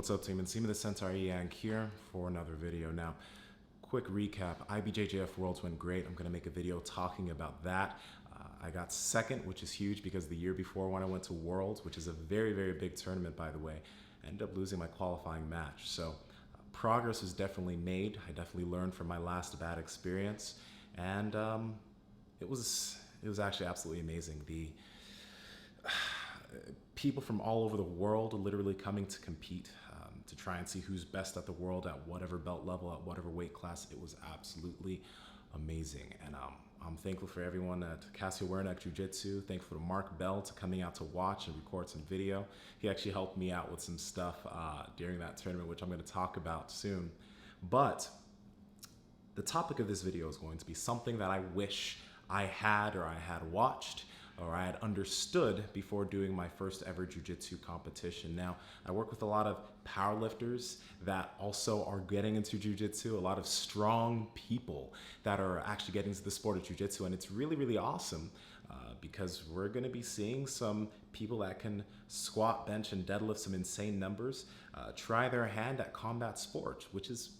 What's up, team? Nsima the Centaur Inyang here for another video. Now, quick recap. IBJJF Worlds went great. I'm going to make a video talking about that. I got second, which is huge because the year before when I went to Worlds, which is a very, very big tournament, by the way, I ended up losing my qualifying match. So progress was definitely made. I definitely learned from my last bad experience. And it was actually absolutely amazing. The people from all over the world are literally coming to compete, to try and see who's best at the world at whatever belt level, at whatever weight class. It was absolutely amazing. And I'm thankful for everyone at Casio Wernick Jiu-Jitsu. Thankful to Mark Bell to coming out to watch and record some video. He actually helped me out with some stuff during that tournament, which I'm going to talk about soon. But the topic of this video is going to be something that I wish I had watched or I had understood before doing my first ever jiu-jitsu competition. Now, I work with a lot of powerlifters that also are getting into jiu-jitsu, a lot of strong people that are actually getting into the sport of jiu-jitsu, and it's really, really awesome because we're gonna be seeing some people that can squat, bench, and deadlift some insane numbers, try their hand at combat sports, which is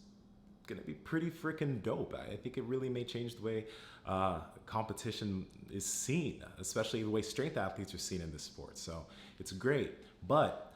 gonna be pretty freaking dope. I think it really may change the way competition is seen, especially the way strength athletes are seen in this sport. So it's great. But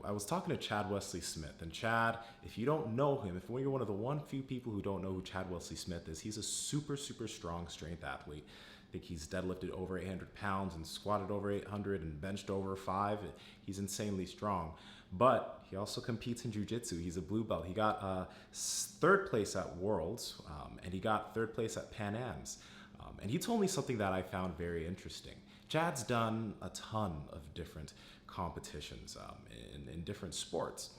I was talking to Chad Wesley Smith, and Chad, if you don't know him, if you're one of the few people who don't know who Chad Wesley Smith is, he's a super, super strong strength athlete. I think he's deadlifted over 800 pounds and squatted over 800 and benched over 5. He's insanely strong. But he also competes in jiu-jitsu. He's a blue belt. He got third place at Worlds, and he got third place at Pan Am's. And he told me something that I found very interesting. Chad's done a ton of different competitions in different sports.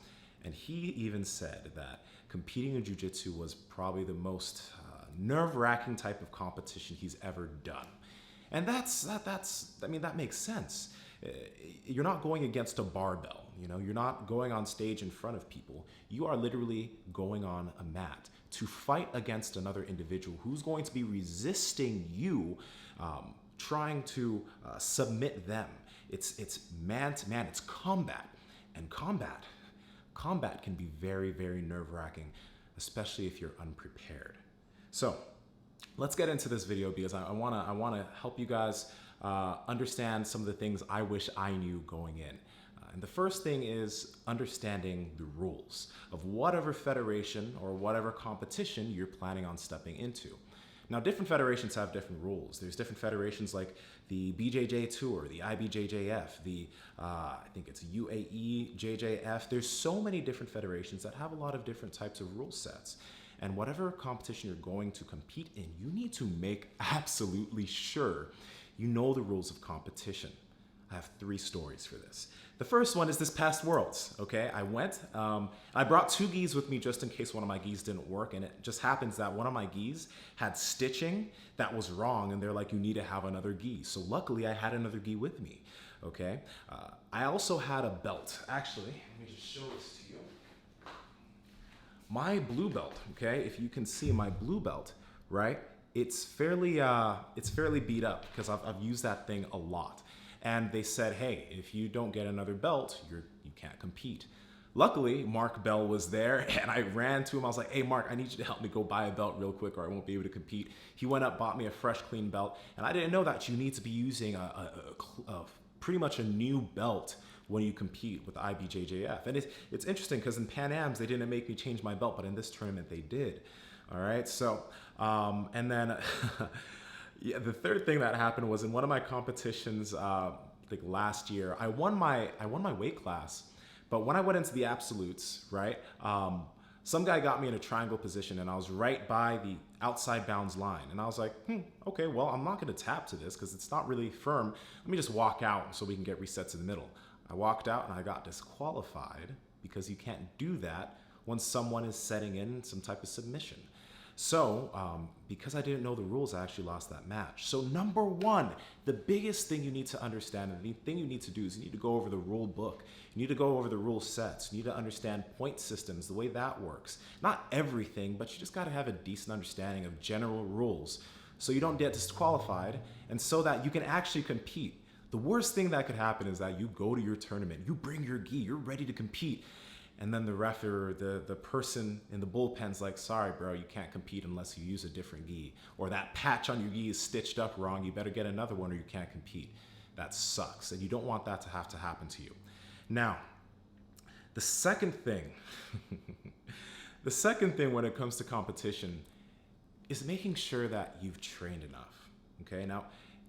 And he even said that competing in jiu-jitsu was probably the most nerve-wracking type of competition he's ever done. And that makes sense. You're not going against a barbell, you're not going on stage in front of people. You are literally going on a mat to fight against another individual who's going to be resisting you, trying to submit them. It's man to man, it's combat. And combat can be very, very nerve-wracking, especially if you're unprepared. So let's get into this video because I wanna help you guys understand some of the things I wish I knew going in. And the first thing is understanding the rules of whatever federation or whatever competition you're planning on stepping into. Now, different federations have different rules. There's different federations like the BJJ Tour, the IBJJF, I think it's UAE JJF. There's so many different federations that have a lot of different types of rule sets. And whatever competition you're going to compete in, you need to make absolutely sure you know the rules of competition. I have 3 stories for this. The first one is this past Worlds, okay? I went, I brought 2 gis with me just in case one of my gis didn't work, and it just happens that one of my gis had stitching that was wrong, and they're like, you need to have another gi. So luckily, I had another gi with me, okay? I also had a belt. Actually, let me just show this to you. My blue belt, okay? If you can see my blue belt, right? It's fairly beat up because I've used that thing a lot. And they said, hey, if you don't get another belt, you can't compete. Luckily, Mark Bell was there, and I ran to him. I was like, hey, Mark, I need you to help me go buy a belt real quick or I won't be able to compete. He went up, bought me a fresh, clean belt. And I didn't know that you need to be using pretty much a new belt when you compete with IBJJF. And it's interesting because in Pan Am's, they didn't make me change my belt, but in this tournament, they did. All right, so, and then yeah, the third thing that happened was in one of my competitions, like last year, I won my weight class, but when I went into the absolutes, right, some guy got me in a triangle position and I was right by the outside bounds line. And I was like, okay, well, I'm not gonna tap to this because it's not really firm. Let me just walk out so we can get reset to the middle. I walked out and I got disqualified because you can't do that when someone is setting in some type of submission. So because I didn't know the rules, I actually lost that match. So number 1, the biggest thing you need to understand and the thing you need to do is you need to go over the rule book. You need to go over the rule sets. You need to understand point systems, the way that works. Not everything, but you just got to have a decent understanding of general rules so you don't get disqualified and so that you can actually compete. The worst thing that could happen is that you go to your tournament, you bring your gi, you're ready to compete, And then the ref or the person in the bullpen's like, sorry, bro, you can't compete unless you use a different gi. Or that patch on your gi is stitched up wrong. You better get another one or you can't compete. That sucks. And you don't want that to have to happen to you. Now, the second thing, when it comes to competition is making sure that you've trained enough. Okay, now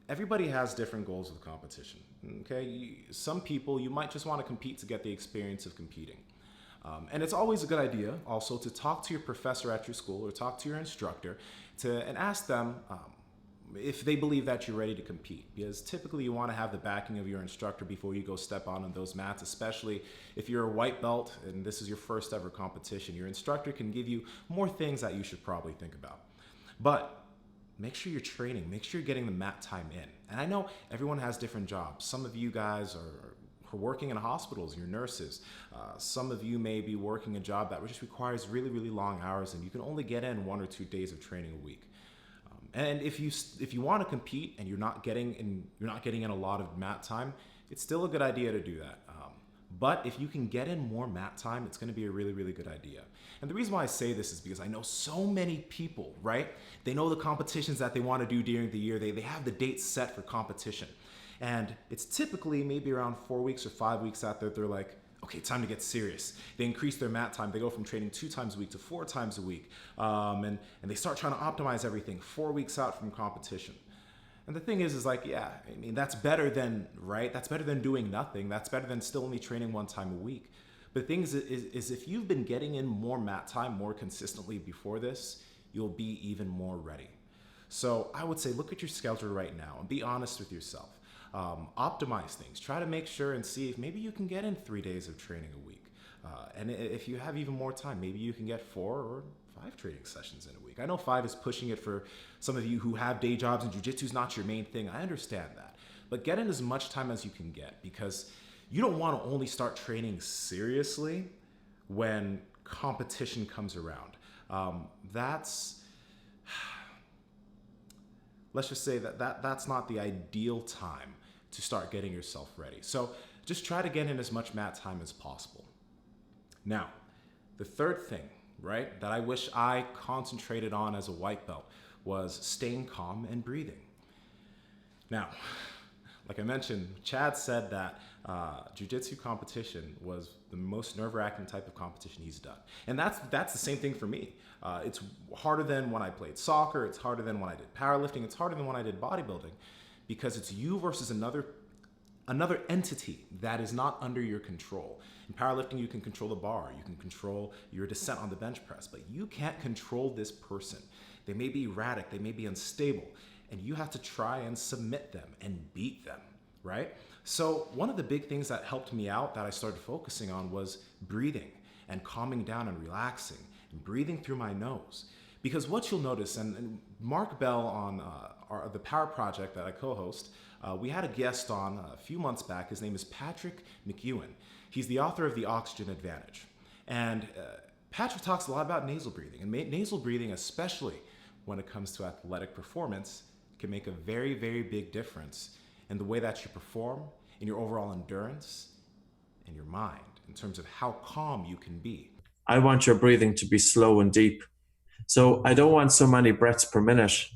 everybody has different goals with competition. Okay, some people, you might just want to compete to get the experience of competing. And it's always a good idea also to talk to your professor at your school or talk to your instructor and ask them if they believe that you're ready to compete, because typically you want to have the backing of your instructor before you go step on those mats, especially if you're a white belt and this is your first ever competition. Your instructor can give you more things that you should probably think about. But make sure you're training, make sure you're getting the mat time in. And I know everyone has different jobs. Some of you guys are working in hospitals, you're nurses. Some of you may be working a job that just requires really, really long hours and you can only get in 1 or 2 days of training a week. And if you want to compete and you're not getting in a lot of mat time, it's still a good idea to do that. But if you can get in more mat time, it's going to be a really, really good idea. And the reason why I say this is because I know so many people, right? They know the competitions that they want to do during the year. They have the dates set for competition. And it's typically maybe around 4 weeks or 5 weeks out there, they're like, okay, time to get serious. They increase their mat time. They go from training 2 times a week to 4 times a week. And they start trying to optimize everything 4 weeks out from competition. And the thing is like, yeah, I mean, that's better than, right? That's better than doing nothing. That's better than still only training 1 time a week. But the thing is if you've been getting in more mat time more consistently before this, you'll be even more ready. So I would say, look at your schedule right now and be honest with yourself. Optimize things. Try to make sure and see if maybe you can get in 3 days of training a week. And if you have even more time, maybe you can get 4 or 5 training sessions in a week. I know 5 is pushing it for some of you who have day jobs and jiu-jitsu is not your main thing. I understand that. But get in as much time as you can get, because you don't want to only start training seriously when competition comes around. Let's just say that's not the ideal time to start getting yourself ready. So just try to get in as much mat time as possible. Now, the third thing, right, that I wish I concentrated on as a white belt was staying calm and breathing. Now, like I mentioned, Chad said that jiu-jitsu competition was the most nerve-wracking type of competition he's done. And that's the same thing for me. It's harder than when I played soccer. It's harder than when I did powerlifting. It's harder than when I did bodybuilding, because it's you versus another entity that is not under your control. In powerlifting, you can control the bar, you can control your descent on the bench press, but you can't control this person. They may be erratic, they may be unstable, and you have to try and submit them and beat them, right? So one of the big things that helped me out that I started focusing on was breathing and calming down and relaxing and breathing through my nose. Because what you'll notice, and Mark Bell on the Power Project that I co-host, we had a guest on a few months back. His name is Patrick McEwen. He's the author of The Oxygen Advantage. And Patrick talks a lot about nasal breathing. And nasal breathing, especially when it comes to athletic performance, can make a very, very big difference in the way that you perform, in your overall endurance, and your mind, in terms of how calm you can be. I want your breathing to be slow and deep. So I don't want so many breaths per minute,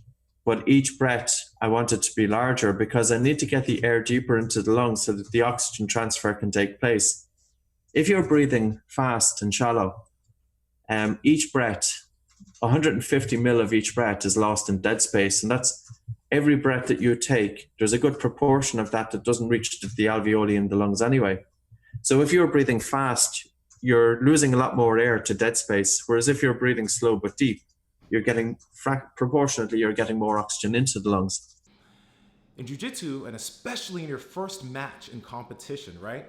but each breath I want it to be larger, because I need to get the air deeper into the lungs so that the oxygen transfer can take place. If you're breathing fast and shallow, each breath, 150 mil of each breath is lost in dead space. And that's every breath that you take. There's a good proportion of that doesn't reach to the alveoli in the lungs anyway. So if you're breathing fast, you're losing a lot more air to dead space. Whereas if you're breathing slow but deep, you're getting proportionately, you're getting more oxygen into the lungs. In jiu-jitsu, and especially in your first match in competition, right?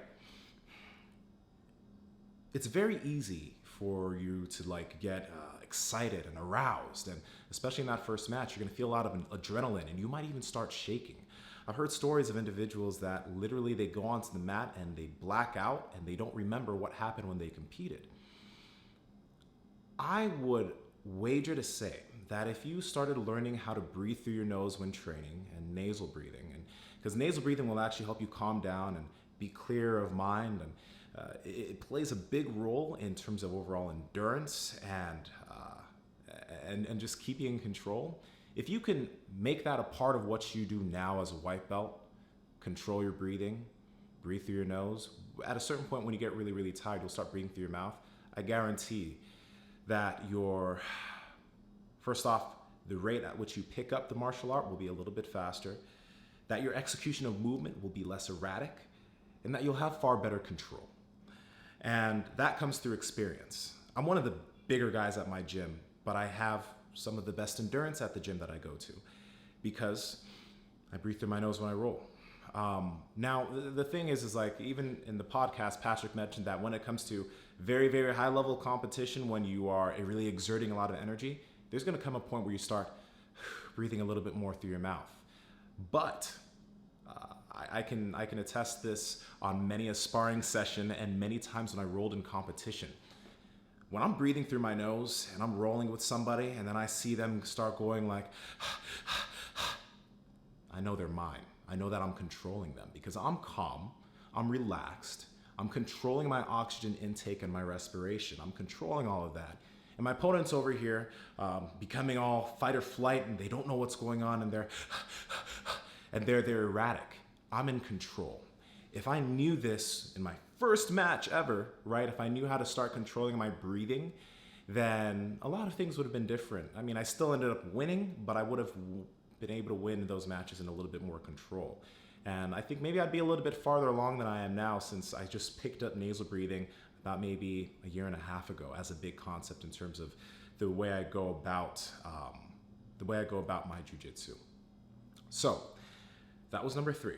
It's very easy for you to get excited and aroused. And especially in that first match, you're gonna feel a lot of adrenaline and you might even start shaking. I've heard stories of individuals that literally they go onto the mat and they black out and they don't remember what happened when they competed. I would wager to say that if you started learning how to breathe through your nose when training, and nasal breathing, and because nasal breathing will actually help you calm down and be clear of mind, and it plays a big role in terms of overall endurance and just keeping in control. If you can make that a part of what you do now as a white belt, control your breathing, breathe through your nose. At a certain point when you get really, really tired, you'll start breathing through your mouth. I guarantee that first off, the rate at which you pick up the martial art will be a little bit faster, that your execution of movement will be less erratic, and that you'll have far better control. And that comes through experience. I'm one of the bigger guys at my gym, but I have some of the best endurance at the gym that I go to because I breathe through my nose when I roll. Now, the thing is like, even in the podcast, Patrick mentioned that when it comes to very, very high level competition, when you are really exerting a lot of energy, there's going to come a point where you start breathing a little bit more through your mouth. But I can attest this on many a sparring session and many times when I rolled in competition. When I'm breathing through my nose and I'm rolling with somebody and then I see them start going like, I know they're mine. I know that I'm controlling them because I'm calm, I'm relaxed, I'm controlling my oxygen intake and my respiration. I'm controlling all of that. And my opponent's over here becoming all fight or flight and they don't know what's going on and they're erratic. I'm in control. If I knew this in my first match ever, right? If I knew how to start controlling my breathing, then a lot of things would have been different. I mean, I still ended up winning, but I would have been able to win those matches in a little bit more control. And I think maybe I'd be a little bit farther along than I am now since I just picked up nasal breathing about maybe a year and a half ago as a big concept in terms of the way I go about my jiu-jitsu. So that was number 3.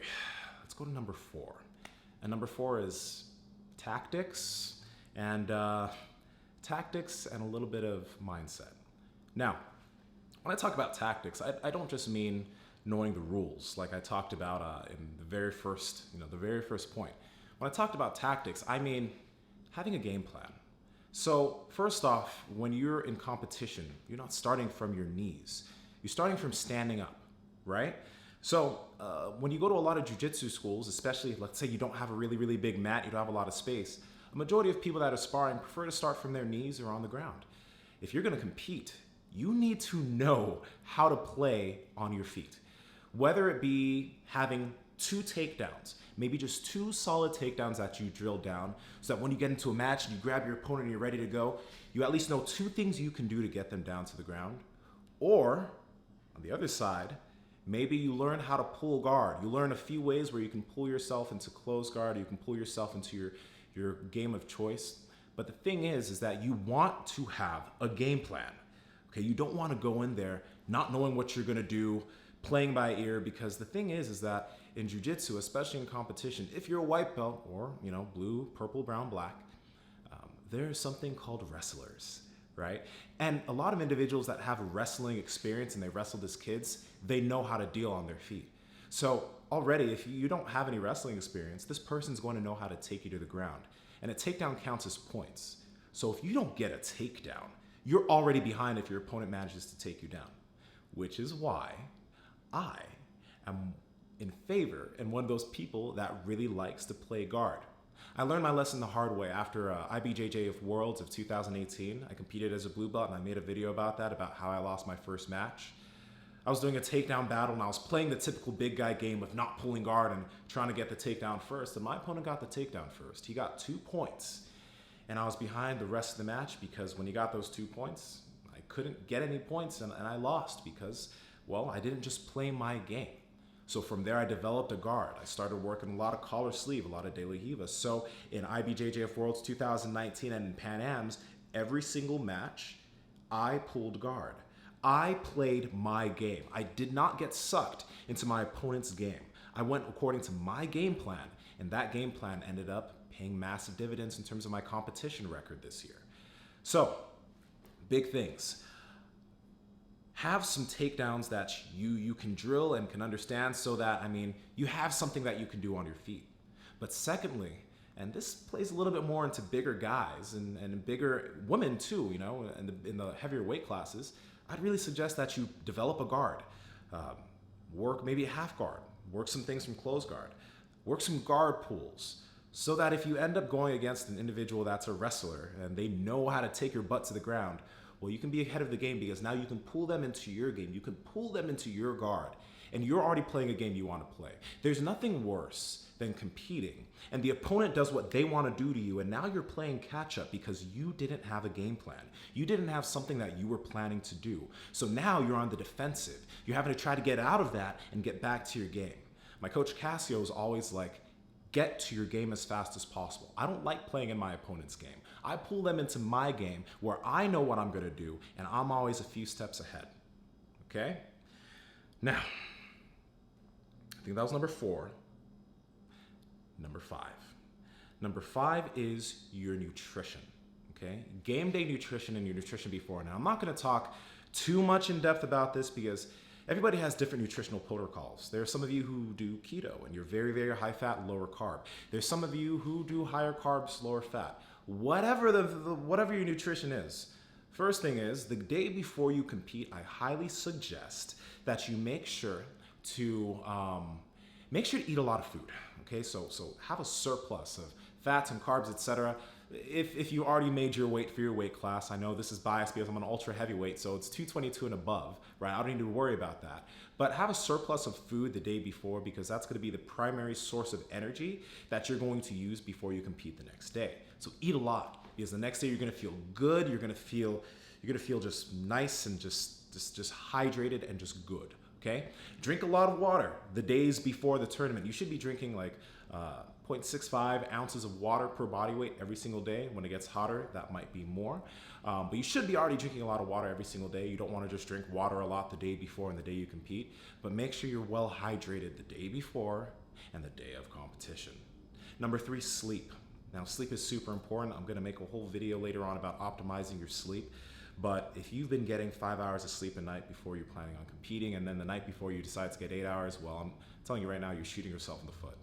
Let's go to number 4. And number 4 is tactics and a little bit of mindset. Now, when I talk about tactics, I don't just mean knowing the rules like I talked about in the very first point. When I talked about tactics, I mean having a game plan. So first off, when you're in competition, you're not starting from your knees. You're starting from standing up, right? So when you go to a lot of jiu-jitsu schools, especially let's say you don't have a really, really big mat, you don't have a lot of space, a majority of people that are sparring prefer to start from their knees or on the ground. If you're going to compete, you need to know how to play on your feet. Whether it be having 2 takedowns, maybe just 2 solid takedowns that you drill down so that when you get into a match and you grab your opponent and you're ready to go, you at least know 2 things you can do to get them down to the ground. Or on the other side, maybe you learn how to pull guard. You learn a few ways where you can pull yourself into closed guard, you can pull yourself into your game of choice. But the thing is that you want to have a game plan. Okay, you don't want to go in there not knowing what you're going to do, playing by ear, because the thing is that in jiu-jitsu, especially in competition, if you're a white belt or, blue, purple, brown, black, there's something called wrestlers, right? And a lot of individuals that have wrestling experience and they wrestled as kids, they know how to deal on their feet. So already, if you don't have any wrestling experience, this person's going to know how to take you to the ground. And a takedown counts as points. So if you don't get a takedown, you're already behind if your opponent manages to take you down, which is why I am in favor and one of those people that really likes to play guard. I learned my lesson the hard way after IBJJ of Worlds of 2018. I competed as a blue belt and I made a video about that, about how I lost my first match. I was doing a takedown battle and I was playing the typical big guy game of not pulling guard and trying to get the takedown first. And my opponent got the takedown first. He got 2 points. And I was behind the rest of the match because when he got those 2 points, I couldn't get any points and I lost because, well, I didn't just play my game. So from there, I developed a guard. I started working a lot of collar sleeve, a lot of De La Riva. So in IBJJF Worlds 2019 and in Pan Ams, every single match, I pulled guard. I played my game. I did not get sucked into my opponent's game. I went according to my game plan, and that game plan ended up paying massive dividends in terms of my competition record this year. So, big things. Have some takedowns that you can drill and can understand so that, you have something that you can do on your feet. But secondly, and this plays a little bit more into bigger guys and bigger women too, in the heavier weight classes, I'd really suggest that you develop a guard. Work maybe a half guard. Work some things from closed guard. Work some guard pulls. So that if you end up going against an individual that's a wrestler and they know how to take your butt to the ground, well, you can be ahead of the game because now you can pull them into your game. You can pull them into your guard, and you're already playing a game you want to play. There's nothing worse than competing, and the opponent does what they want to do to you, and now you're playing catch up because you didn't have a game plan. You didn't have something that you were planning to do. So now you're on the defensive. You're having to try to get out of that and get back to your game. My coach Cassio is always like, get to your game as fast as possible. I don't like playing in my opponent's game. I pull them into my game where I know what I'm going to do, and I'm always a few steps ahead. Okay? Now, I think that was number 4. Number 5. Number 5 is your nutrition. Okay? Gameday Nutrition and your nutrition before. Now, I'm not going to talk too much in depth about this because everybody has different nutritional protocols. There are some of you who do keto and you're very, very high fat, lower carb. There's some of you who do higher carbs, lower fat. Whatever whatever your nutrition is. First thing is, the day before you compete, I highly suggest that you make sure to eat a lot of food. Okay, so have a surplus of fats and carbs, etc. If you already made your weight for your weight class, I know this is biased because I'm an ultra heavyweight, so it's 222 and above, right? I don't need to worry about that. But have a surplus of food the day before because that's going to be the primary source of energy that you're going to use before you compete the next day. So eat a lot because the next day you're going to feel good. You're going to feel just nice and just hydrated and just good. Okay? Drink a lot of water the days before the tournament. You should be drinking like 0.65 ounces of water per body weight every single day. When it gets hotter, that might be more. But you should be already drinking a lot of water every single day. You don't want to just drink water a lot the day before and the day you compete. But make sure you're well hydrated the day before and the day of competition. Number 3, sleep. Now, sleep is super important. I'm going to make a whole video later on about optimizing your sleep. But if you've been getting 5 hours of sleep a night before you're planning on competing, and then the night before you decide to get 8 hours, well, I'm telling you right now, you're shooting yourself in the foot.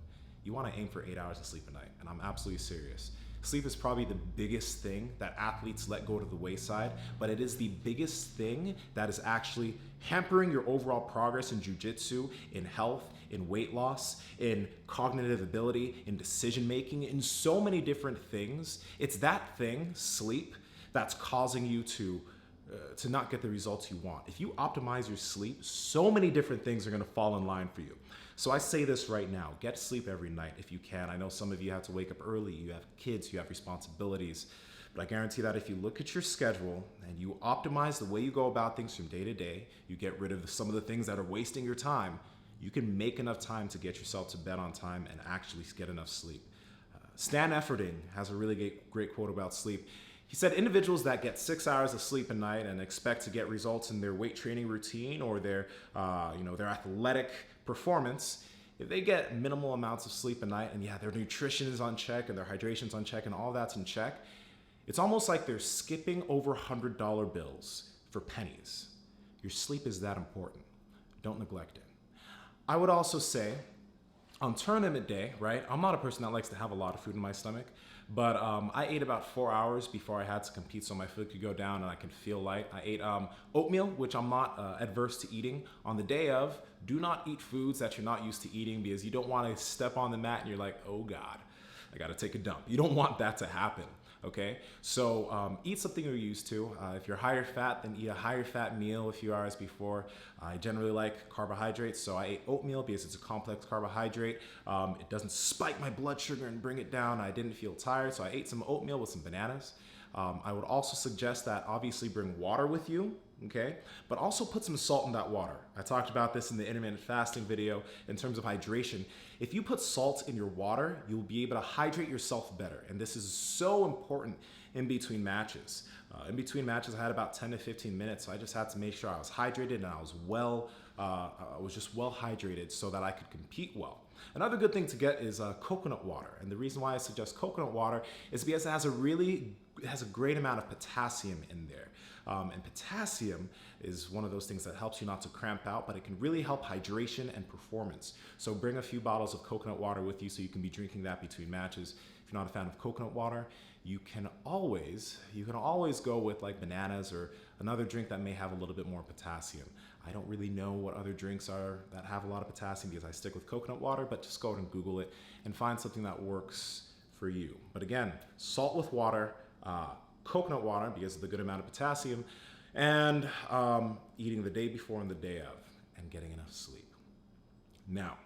You want to aim for 8 hours of sleep a night, and I'm absolutely serious. Sleep is probably the biggest thing that athletes let go to the wayside, but it is the biggest thing that is actually hampering your overall progress in jiu-jitsu, in health, in weight loss, in cognitive ability, in decision making, in so many different things. It's that thing, sleep, that's causing you to not get the results you want. If you optimize your sleep, so many different things are going to fall in line for you. So I say this right now, get sleep every night if you can. I know some of you have to wake up early, you have kids, you have responsibilities, but I guarantee that if you look at your schedule and you optimize the way you go about things from day to day, you get rid of some of the things that are wasting your time, you can make enough time to get yourself to bed on time and actually get enough sleep. Stan Efferding has a really great quote about sleep. He said, individuals that get 6 hours of sleep a night and expect to get results in their weight training routine or their athletic performance, if they get minimal amounts of sleep a night and their nutrition is on check and their hydration's on check and all that's in check, it's almost like they're skipping over $100 bills for pennies. Your sleep is that important. Don't neglect it. I would also say on tournament day, right? I'm not a person that likes to have a lot of food in my stomach, but I ate about 4 hours before I had to compete, so my food could go down and I can feel light. I ate oatmeal, which I'm not adverse to eating. On the day of, do not eat foods that you're not used to eating because you don't want to step on the mat and you're like, oh God, I got to take a dump. You don't want that to happen. Okay, so eat something you're used to. If you're higher fat, then eat a higher fat meal a few hours before. I generally like carbohydrates, so I ate oatmeal because it's a complex carbohydrate. It doesn't spike my blood sugar and bring it down. I didn't feel tired, so I ate some oatmeal with some bananas. I would also suggest that obviously bring water with you, okay? But also put some salt in that water. I talked about this in the intermittent fasting video in terms of hydration. If you put salt in your water, you'll be able to hydrate yourself better. And this is so important in between matches. In between matches, I had about 10 to 15 minutes, so I just had to make sure I was hydrated and I was just well hydrated so that I could compete well. Another good thing to get is coconut water. And the reason why I suggest coconut water is because it has a great amount of potassium in there. And potassium is one of those things that helps you not to cramp out, but it can really help hydration and performance. So bring a few bottles of coconut water with you so you can be drinking that between matches. If you're not a fan of coconut water, you can always go with like bananas or another drink that may have a little bit more potassium. I don't really know what other drinks are that have a lot of potassium because I stick with coconut water, but just go ahead and Google it and find something that works for you. But again, salt with water, coconut water because of the good amount of potassium, and eating the day before and the day of, and getting enough sleep. Now,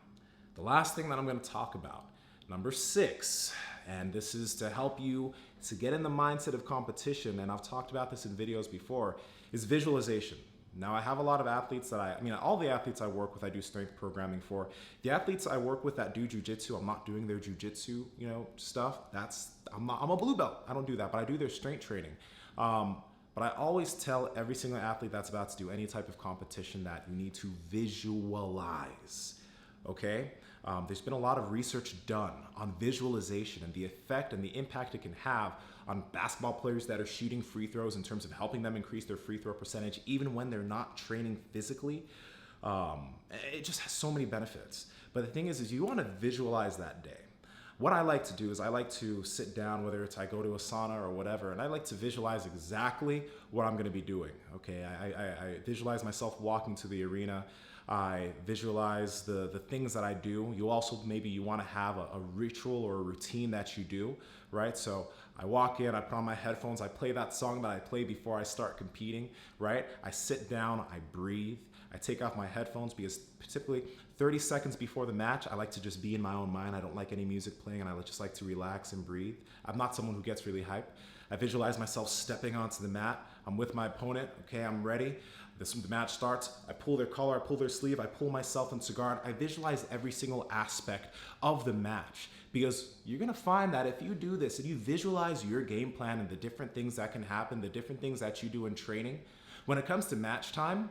the last thing that I'm going to talk about, number 6, and this is to help you to get in the mindset of competition, and I've talked about this in videos before, is visualization. Now, I have a lot of athletes that all the athletes I work with, I do strength programming for. The athletes I work with that do jiu-jitsu, I'm not doing their jiu-jitsu, stuff. I'm a blue belt. I don't do that, but I do their strength training. But I always tell every single athlete that's about to do any type of competition that you need to visualize, okay? There's been a lot of research done on visualization and the effect and the impact it can have on basketball players that are shooting free throws in terms of helping them increase their free throw percentage, even when they're not training physically. It just has so many benefits. But the thing is you want to visualize that day. What I like to do is I like to sit down, whether it's I go to a sauna or whatever, and I like to visualize exactly what I'm going to be doing. Okay, I visualize myself walking to the arena. I visualize the things that I do. You also, maybe you want to have a ritual or a routine that you do, right? So I walk in, I put on my headphones, I play that song that I play before I start competing, right? I sit down, I breathe, I take off my headphones because typically 30 seconds before the match, I like to just be in my own mind. I don't like any music playing and I just like to relax and breathe. I'm not someone who gets really hyped. I visualize myself stepping onto the mat. I'm with my opponent, okay, I'm ready. The match starts, I pull their collar, I pull their sleeve, I pull myself into guard. I visualize every single aspect of the match because you're gonna find that if you do this and you visualize your game plan and the different things that can happen, the different things that you do in training, when it comes to match time,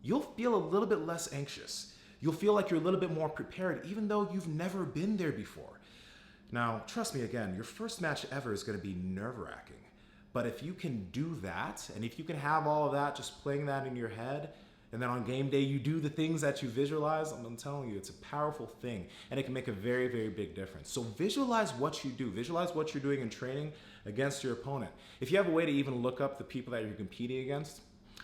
you'll feel a little bit less anxious. You'll feel like you're a little bit more prepared, even though you've never been there before. Now, trust me again, your first match ever is gonna be nerve-wracking. But if you can do that, and if you can have all of that, just playing that in your head, and then on game day you do the things that you visualize, I'm telling you, it's a powerful thing, and it can make a very, very big difference. So visualize what you do. Visualize what you're doing in training against your opponent. If you have a way to even look up the people that you're competing against,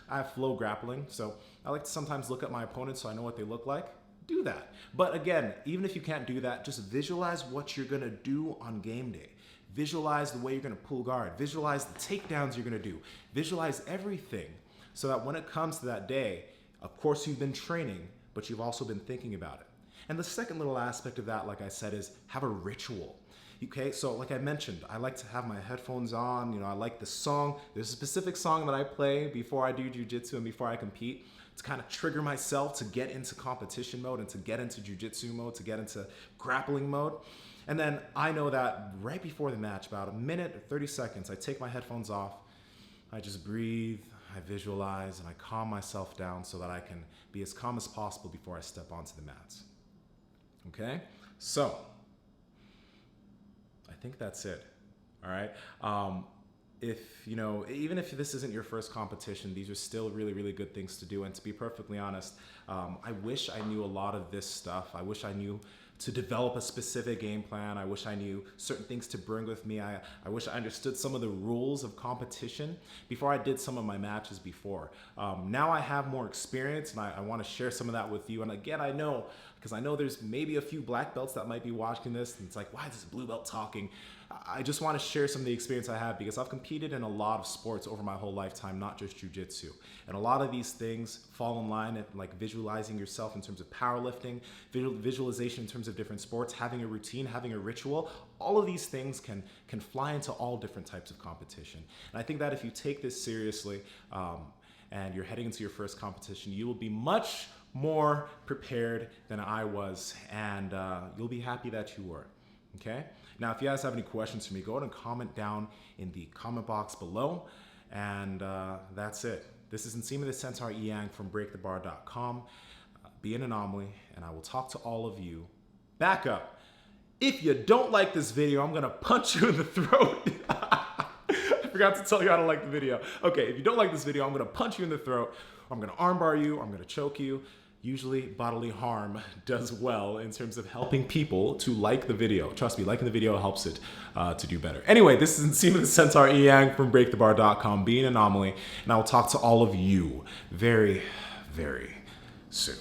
I have flow grappling, so I like to sometimes look up my opponents so I know what they look like. Do that. But again, even if you can't do that, just visualize what you're gonna do on game day. Visualize the way you're gonna pull guard. Visualize the takedowns you're gonna do. Visualize everything so that when it comes to that day, of course you've been training, but you've also been thinking about it. And the second little aspect of that, like I said, is have a ritual. Okay, so like I mentioned, I like to have my headphones on, I like the song. There's a specific song that I play before I do jiu-jitsu and before I compete to kind of trigger myself to get into competition mode and to get into jiu-jitsu mode, to get into grappling mode. And then I know that right before the match, about a minute or 30 seconds, I take my headphones off, I just breathe, I visualize, and I calm myself down so that I can be as calm as possible before I step onto the mats. Okay? So, I think that's it. All right? Even if this isn't your first competition, these are still really, really good things to do. And to be perfectly honest, I wish I knew a lot of this stuff. I wish I knew to develop a specific game plan. I wish I knew certain things to bring with me. I wish I understood some of the rules of competition before I did some of my matches before. Now I have more experience and I want to share some of that with you. And again, I know there's maybe a few black belts that might be watching this and it's like, why is this blue belt talking? I just want to share some of the experience I have because I've competed in a lot of sports over my whole lifetime, not just jiu-jitsu. And a lot of these things fall in line at like visualizing yourself in terms of powerlifting, visualization in terms of different sports, having a routine, having a ritual. All of these things can fly into all different types of competition. And I think that if you take this seriously and you're heading into your first competition, you will be much more prepared than I was, and you'll be happy that you were. Okay? Now, if you guys have any questions for me, go ahead and comment down in the comment box below. And that's it. This is Nsima the Centaur Inyang from BreakTheBar.com. Be an anomaly, and I will talk to all of you. Back up. If you don't like this video, I'm going to punch you in the throat. I forgot to tell you how to like the video. Okay, if you don't like this video, I'm going to punch you in the throat. I'm going to armbar you. I'm going to choke you. Usually bodily harm does well in terms of helping people to like the video. Trust me, liking the video helps it to do better. Anyway, this is Nsima the Centaur Inyang from BreakTheBar.com, Be an Anomaly, and I will talk to all of you very, very soon.